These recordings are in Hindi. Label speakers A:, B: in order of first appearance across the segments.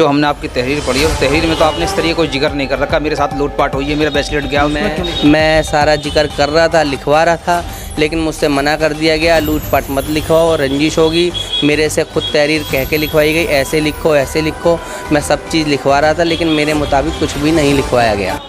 A: जो हमने आपकी तहरीर पढ़ी है उस तहरीर में तो आपने इस तरीके कोई जिक्र नहीं कर रखा, मेरे साथ लूटपाट हुई है, मेरा ब्रेसलेट गया।
B: मैं सारा जिक्र कर रहा था, लिखवा रहा था, लेकिन मुझसे मना कर दिया गया, लूटपाट मत लिखवाओ, रंजिश होगी। मेरे से खुद तहरीर कह के लिखवाई गई, ऐसे लिखो ऐसे लिखो। मैं सब चीज़ लिखवा रहा था, लेकिन मेरे मुताबिक कुछ भी नहीं लिखवाया गया।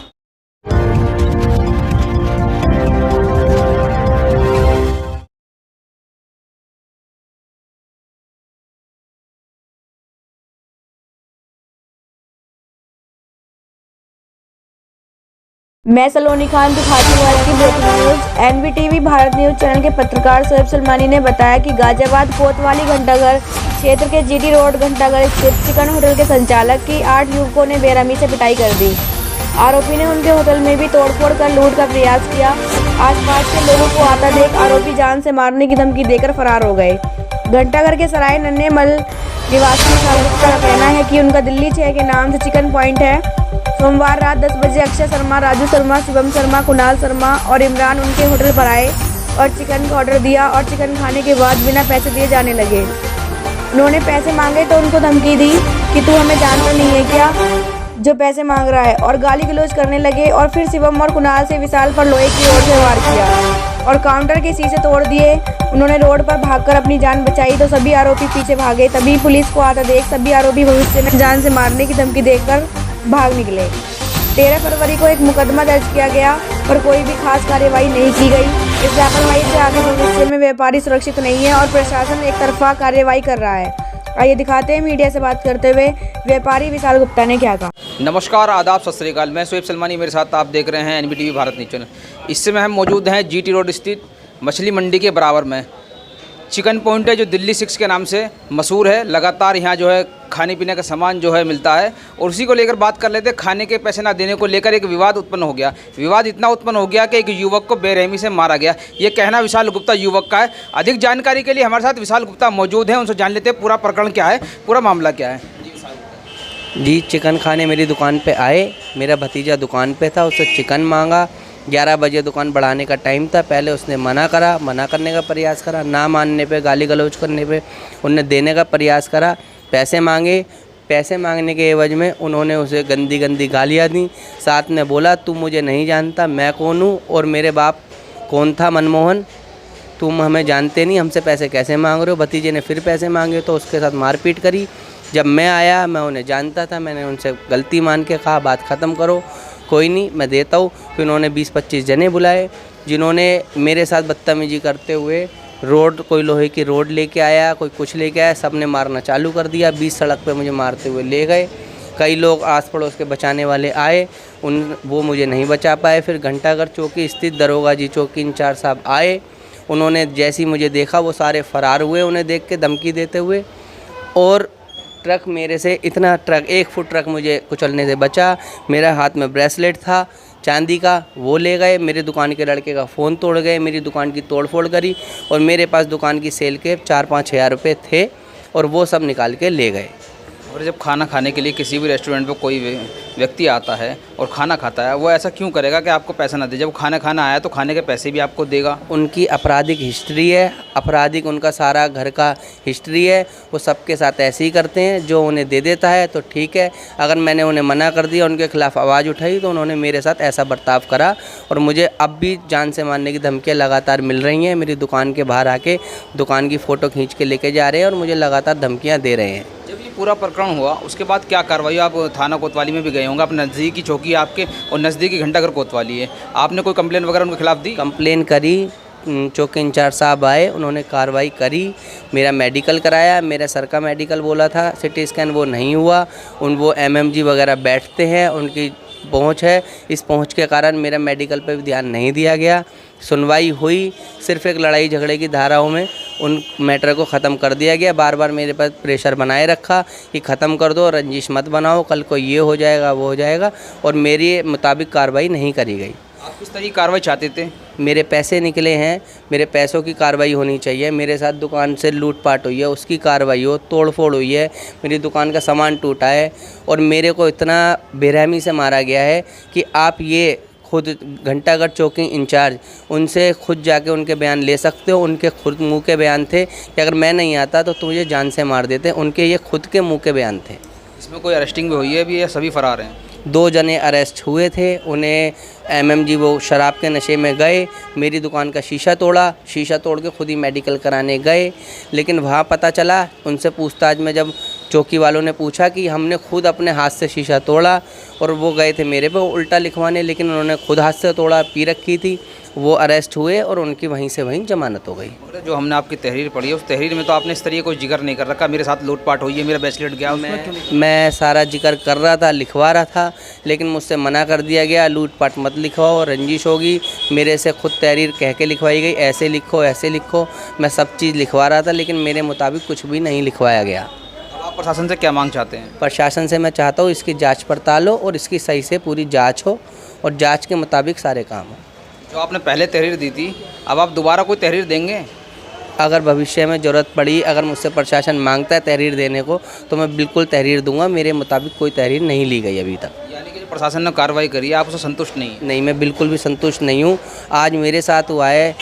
C: मैं सलोनी खान दिखाती हूँ आज की breaking news. NVTV Bharat news channel के पत्रकार शोएब सलमानी ने बताया कि गाजियाबाद कोतवाली घंटाघर क्षेत्र के जीटी रोड घंटाघर स्थित चिकन होटल के संचालक की 8 युवकों ने बेरहमी से पिटाई कर दी। आरोपी ने उनके होटल में भी तोड़फोड़ कर लूट का प्रयास किया। आसपास के लोगों को आता देख आरोपी जान से मारने की धमकी देकर फरार हो गए। घंटाघर के सराय नन्हे मल निवासी का कहना है कि उनका दिल्ली 6 के नाम से चिकन पॉइंट है। सोमवार रात 10 बजे अक्षय शर्मा, राजू शर्मा, शिवम शर्मा, कुणाल शर्मा और इमरान उनके होटल पर आए और चिकन का ऑर्डर दिया और चिकन खाने के बाद बिना पैसे दिए जाने लगे। उन्होंने पैसे मांगे तो उनको धमकी दी कि तू हमें जानता नहीं है क्या जो पैसे मांग रहा है, और गाली गलौज करने लगे। और फिर शिवम और कुणाल से विशाल पर लोहे की ओर से वार किया और काउंटर के शीशे तोड़ दिए। उन्होंने रोड पर भागकर अपनी जान बचाई तो सभी आरोपी पीछे भागे। तभी पुलिस को आता देख सभी आरोपी भविष्य में जान से मारने की धमकी देकर भाग निकले। 13 फरवरी को एक मुकदमा दर्ज किया गया पर कोई भी खास कार्रवाई नहीं की गई। इस लापरवाही से आगे भविष्य में व्यापारी सुरक्षित नहीं है और प्रशासन एक तरफा कार्रवाई कर रहा है। आइए दिखाते हैं मीडिया से बात करते हुए व्यापारी विशाल गुप्ता ने क्या कहा।
A: नमस्कार, आदाब, सत श्री अकाल। मैं शोएब सलमानी, मेरे साथ आप देख रहे हैं एनवीटीवी भारत न्यूज चैनल। इस समय हम मौजूद हैं जीटी रोड स्थित मछली मंडी के बराबर में। चिकन पॉइंट है जो दिल्ली 6 के नाम से मशहूर है। लगातार यहाँ जो है खाने पीने का सामान जो है मिलता है और उसी को लेकर बात कर लेते हैं। खाने के पैसे ना देने को लेकर एक विवाद उत्पन्न हो गया। विवाद इतना उत्पन्न हो गया कि एक युवक को बेरहमी से मारा गया। ये कहना विशाल गुप्ता युवक का है। अधिक जानकारी के लिए हमारे साथ विशाल गुप्ता मौजूद हैं, उनसे जान लेते हैं पूरा प्रकरण क्या है, पूरा मामला क्या है।
B: जी, चिकन खाने मेरी दुकान पे आए। मेरा भतीजा दुकान पे था, उससे चिकन मांगा। 11 बजे दुकान बढ़ाने का टाइम था। पहले उसने मना करने का प्रयास करा। ना मानने पे, गाली गलौज करने पे उनने देने का प्रयास करा। पैसे मांगे। पैसे मांगने के एवज में उन्होंने उसे गंदी गंदी गालियाँ दी। साथ में बोला, तू मुझे नहीं जानता, मैं कौन हूँ और मेरे बाप कौन था मनमोहन, तुम हमें जानते नहीं, हमसे पैसे कैसे मांग रहे हो। भतीजे ने फिर पैसे मांगे तो उसके साथ मारपीट करी। जब मैं आया, मैं उन्हें जानता था, मैंने उनसे गलती मान के कहा बात ख़त्म करो, कोई नहीं मैं देता हूँ। फिर उन्होंने 20-25 जने बुलाए जिन्होंने मेरे साथ बदतमीजी करते हुए कोई लोहे की रोड लेके आया, कोई कुछ लेके आया, सब ने मारना चालू कर दिया। 20 सड़क पे मुझे मारते हुए ले गए। कई लोग आस पड़ोस के बचाने वाले आए, वो मुझे नहीं बचा पाए। फिर घंटाघर चौकी स्थित दरोगा जी चौकी इंचार्ज साहब आए। उन्होंने जैसे ही मुझे देखा वो सारे फरार हुए उन्हें देख के धमकी देते हुए। और ट्रक मेरे से इतना 1 फुट ट्रक मुझे कुचलने से बचा। मेरे हाथ में ब्रेसलेट था चांदी का, वो ले गए। मेरे दुकान के लड़के का फ़ोन तोड़ गए, मेरी दुकान की तोड़फोड़ करी और मेरे पास दुकान की सेल के 4-5 हज़ार रुपये थे और वो सब निकाल के ले गए।
A: और जब खाना खाने के लिए किसी भी रेस्टोरेंट पर कोई व्यक्ति आता है और खाना खाता है, वो ऐसा क्यों करेगा कि आपको पैसा ना दे? जब खाना आया तो खाने के पैसे भी आपको देगा।
B: उनकी आपराधिक हिस्ट्री है, आपराधिक उनका सारा घर का हिस्ट्री है। वो सबके साथ ऐसे ही करते हैं, जो उन्हें दे देता है तो ठीक है। अगर मैंने उन्हें मना कर दिया, उनके खिलाफ़ आवाज़ उठाई तो उन्होंने मेरे साथ ऐसा बर्ताव करा और मुझे अब भी जान से मारने की धमकियाँ लगातार मिल रही हैं। मेरी दुकान के बाहर आके दुकान की फ़ोटो खींच के लेके जा रहे हैं और मुझे लगातार धमकियाँ दे रहे हैं।
A: जब ये पूरा प्रकरण हुआ उसके बाद क्या कार्रवाई? आप थाना कोतवाली में भी गए होंगे, अपने नज़दीकी चौकी आपके और नज़दीकी घंटाघर कोतवाली है, आपने कोई कंप्लेन वगैरह उनके खिलाफ दी?
B: कंप्लेन करी, चौकी इंचार्ज साहब आए, उन्होंने कार्रवाई करी। मेरा मेडिकल कराया, मेरा सर का मेडिकल बोला था, सिटी स्कैन वो नहीं हुआ। वो MMG वगैरह बैठते हैं, उनकी पहुंच है, इस पहुंच के कारण मेरा मेडिकल पे भी ध्यान नहीं दिया गया। सुनवाई हुई, सिर्फ एक लड़ाई झगड़े की धाराओं में उन मैटर को ख़त्म कर दिया गया। बार बार मेरे पास प्रेशर बनाए रखा कि ख़त्म कर दो, रंजिश मत बनाओ, कल को ये हो जाएगा वो हो जाएगा, और मेरे मुताबिक कार्रवाई नहीं करी गई।
A: आप किस तरह की कार्रवाई चाहते थे?
B: मेरे पैसे निकले हैं, मेरे पैसों की कार्रवाई होनी चाहिए। मेरे साथ दुकान से लूटपाट हुई है, उसकी कार्रवाई हो, तोड़फोड़ हुई है, मेरी दुकान का सामान टूटा है और मेरे को इतना बेरहमी से मारा गया है कि आप ये खुद घंटाघर चौकी इंचार्ज उनसे खुद जाके उनके बयान ले सकते हो। उनके खुद मुंह के बयान थे कि अगर मैं नहीं आता तो तुझे जान से मार देते। उनके ये खुद के मुंह के बयान थे।
A: इस इसमें कोई अरेस्टिंग भी हुई है अभी या सभी फरार हैं?
B: 2 जने अरेस्ट हुए थे, उन्हें एमएमजी वो शराब के नशे में गए, मेरी दुकान का शीशा तोड़ के खुद ही मेडिकल कराने गए। लेकिन वहाँ पता चला, उनसे पूछताछ में जब चौकी वालों ने पूछा कि हमने खुद अपने हाथ से शीशा तोड़ा, और वो गए थे मेरे पे उल्टा लिखवाने, लेकिन उन्होंने खुद हाथ से तोड़ा, पी रखी थी। वो अरेस्ट हुए और उनकी वहीं से वहीं जमानत हो गई।
A: जो हमने आपकी तहरीर पढ़ी है उस तहरीर में तो आपने इस तरीके कोई जिक्र नहीं कर रखा, मेरे साथ लूटपाट हुई है, मेरा ब्रेसलेट गया।
B: मैं सारा जिक्र कर रहा था, लिखवा रहा था, लेकिन मुझसे मना कर दिया गया, लूटपाट मत लिखवाओ, रंजिश होगी। मेरे से खुद तहरीर कह के लिखवाई गई, ऐसे लिखो। मैं सब चीज़ लिखवा रहा था, लेकिन मेरे मुताबिक कुछ भी नहीं लिखवाया गया।
A: आप प्रशासन से क्या मांग चाहते हैं?
B: प्रशासन से मैं चाहता हूँ इसकी जांच पड़ताल हो और इसकी सही से पूरी जांच हो और जांच के मुताबिक सारे काम हो।
A: जो आपने पहले तहरीर दी थी, अब आप दोबारा कोई तहरीर देंगे?
B: अगर भविष्य में ज़रूरत पड़ी, अगर मुझसे प्रशासन मांगता है तहरीर देने को, तो मैं बिल्कुल तहरीर दूंगा। मेरे मुताबिक कोई तहरीर नहीं ली गई अभी तक।
A: यानी कि जो प्रशासन ने कार्रवाई करी है आप उससे संतुष्ट नहीं हैं?
B: नहीं, मैं बिल्कुल भी संतुष्ट नहीं हूँ। आज मेरे साथ हुआ है,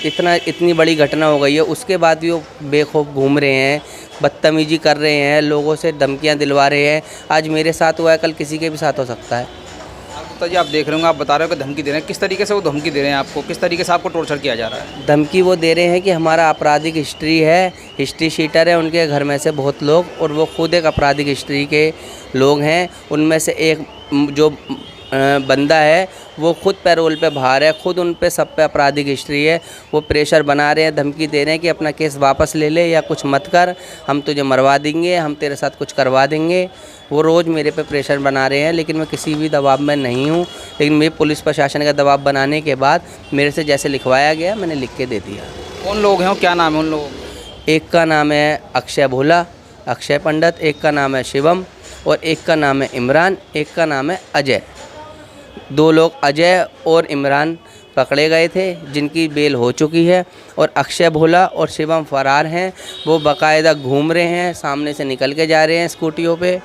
B: इतनी बड़ी घटना हो गई है, उसके बाद भी वो बेखौफ घूम रहे हैं, बदतमीजी कर रहे हैं, लोगों से धमकियाँ दिलवा रहे हैं। आज मेरे साथ हुआ है, कल किसी के भी साथ हो सकता है।
A: गुप्ता जी, आप देख रहे होंगे, आप बता रहे हो कि धमकी दे रहे हैं। किस तरीके से वो धमकी दे रहे हैं आपको? किस तरीके से आपको टॉर्चर किया जा रहा है?
B: धमकी वो दे रहे हैं कि हमारा आपराधिक हिस्ट्री है, हिस्ट्री शीटर है उनके घर में से बहुत लोग, और वो खुद एक आपराधिक हिस्ट्री के लोग हैं। उनमें से एक जो बंदा है वो खुद पैरोल पे बाहर है, खुद उन पे सब पे आपराधिक हिस्ट्री है। वो प्रेशर बना रहे हैं, धमकी दे रहे हैं कि अपना केस वापस ले ले या कुछ मत कर, हम तुझे मरवा देंगे, हम तेरे साथ कुछ करवा देंगे। वो रोज़ मेरे पे प्रेशर बना रहे हैं, लेकिन मैं किसी भी दबाव में नहीं हूँ। लेकिन मेरे पुलिस प्रशासन का दबाव बनाने के बाद मेरे से जैसे लिखवाया गया मैंने लिख के दे दिया।
A: कौन लोग हैं, क्या नाम है उन लोगों?
B: एक का नाम है अक्षय भोला, अक्षय पंडित, एक का नाम है शिवम और एक का नाम है इमरान, एक का नाम है अजय। 2 लोग अजय और इमरान पकड़े गए थे जिनकी बेल हो चुकी है, और अक्षय भोला और शिवम फरार हैं। वो बाकायदा घूम रहे हैं, सामने से निकल के जा रहे हैं स्कूटियों पे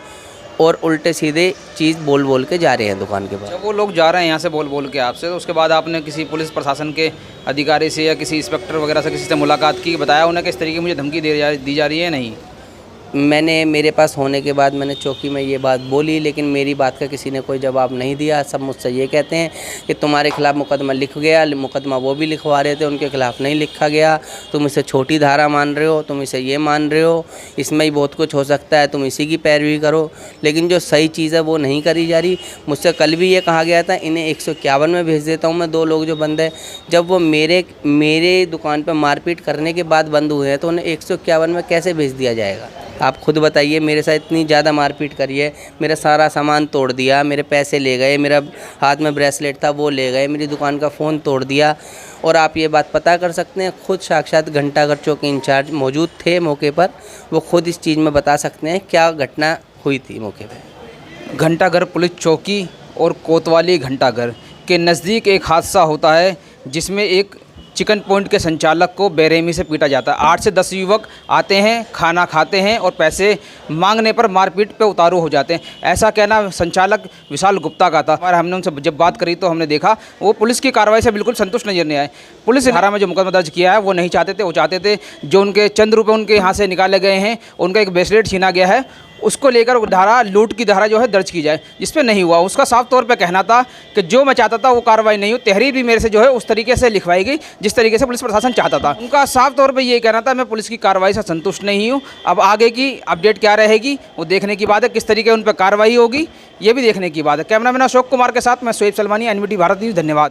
B: और उल्टे सीधे चीज़ बोल के जा रहे हैं दुकान के पास।
A: जब वो लोग जा रहे हैं यहाँ से बोल के आपसे, तो उसके बाद आपने किसी पुलिस प्रशासन के अधिकारी से या किसी इंस्पेक्टर वगैरह से किसी से मुलाकात की, बताया उन्हें किस तरीके की मुझे धमकी दी जा रही है? नहीं,
B: मेरे पास होने के बाद मैंने चौकी में ये बात बोली, लेकिन मेरी बात का किसी ने कोई जवाब नहीं दिया। सब मुझसे ये कहते हैं कि तुम्हारे खिलाफ़ मुकदमा लिख गया, मुकदमा वो भी लिखवा रहे थे, उनके खिलाफ़ नहीं लिखा गया। तुम इसे छोटी धारा मान रहे हो, तुम इसे ये मान रहे हो, इसमें ही बहुत कुछ हो सकता है, तुम इसी की पैरवी करो। लेकिन जो सही चीज़ है वो नहीं करी जा रही। मुझसे कल भी ये कहा गया था इन्हें 151 में भेज देता हूँ मैं। 2 लोग जो बंद है, जब वो मेरे दुकान पर मारपीट करने के बाद बंद हुए हैं, तो उन्हें 151 में कैसे भेज दिया जाएगा? आप खुद बताइए। मेरे साथ इतनी ज़्यादा मारपीट करी है, मेरा सारा सामान तोड़ दिया, मेरे पैसे ले गए, मेरा हाथ में ब्रेसलेट था वो ले गए, मेरी दुकान का फ़ोन तोड़ दिया। और आप ये बात पता कर सकते हैं, खुद साक्षात घंटाघर चौकी इंचार्ज मौजूद थे मौके पर, वो खुद इस चीज़ में बता सकते हैं क्या घटना हुई थी मौके पर।
A: घंटाघर पुलिस चौकी और कोतवाली घंटाघर के नज़दीक एक हादसा होता है जिसमें एक चिकन पॉइंट के संचालक को बेरहमी से पीटा जाता है। 8 से 10 युवक आते हैं, खाना खाते हैं और पैसे मांगने पर मारपीट पे उतारू हो जाते हैं। ऐसा कहना संचालक विशाल गुप्ता का था। और हमने उनसे जब बात करी तो हमने देखा वो पुलिस की कार्रवाई से बिल्कुल संतुष्ट नजर नहीं आए। पुलिस धारा में जो मुकदमा दर्ज किया है वो नहीं चाहते थे। वो चाहते थे जो उनके चंद रुपये उनके यहाँ से निकाले गए हैं, उनका एक ब्रेसलेट छीना गया है, उसको लेकर धारा लूट की धारा जो है दर्ज की जाए, जिस पे नहीं हुआ। उसका साफ तौर पे कहना था कि जो मैं चाहता था वो कार्रवाई नहीं हुई। तहरीर भी मेरे से जो है उस तरीके से लिखवाई गई जिस तरीके से पुलिस प्रशासन चाहता था। उनका साफ तौर पे ये कहना था मैं पुलिस की कार्रवाई से संतुष्ट नहीं हूँ। अब आगे की अपडेट क्या रहेगी वो देखने की बात है, किस तरीके उन पर कार्रवाई होगी ये भी देखने की बात है। कैमरामैन अशोक कुमार के साथ मैं शोएब सलमानी, एनवीटी भारत न्यूज़। धन्यवाद।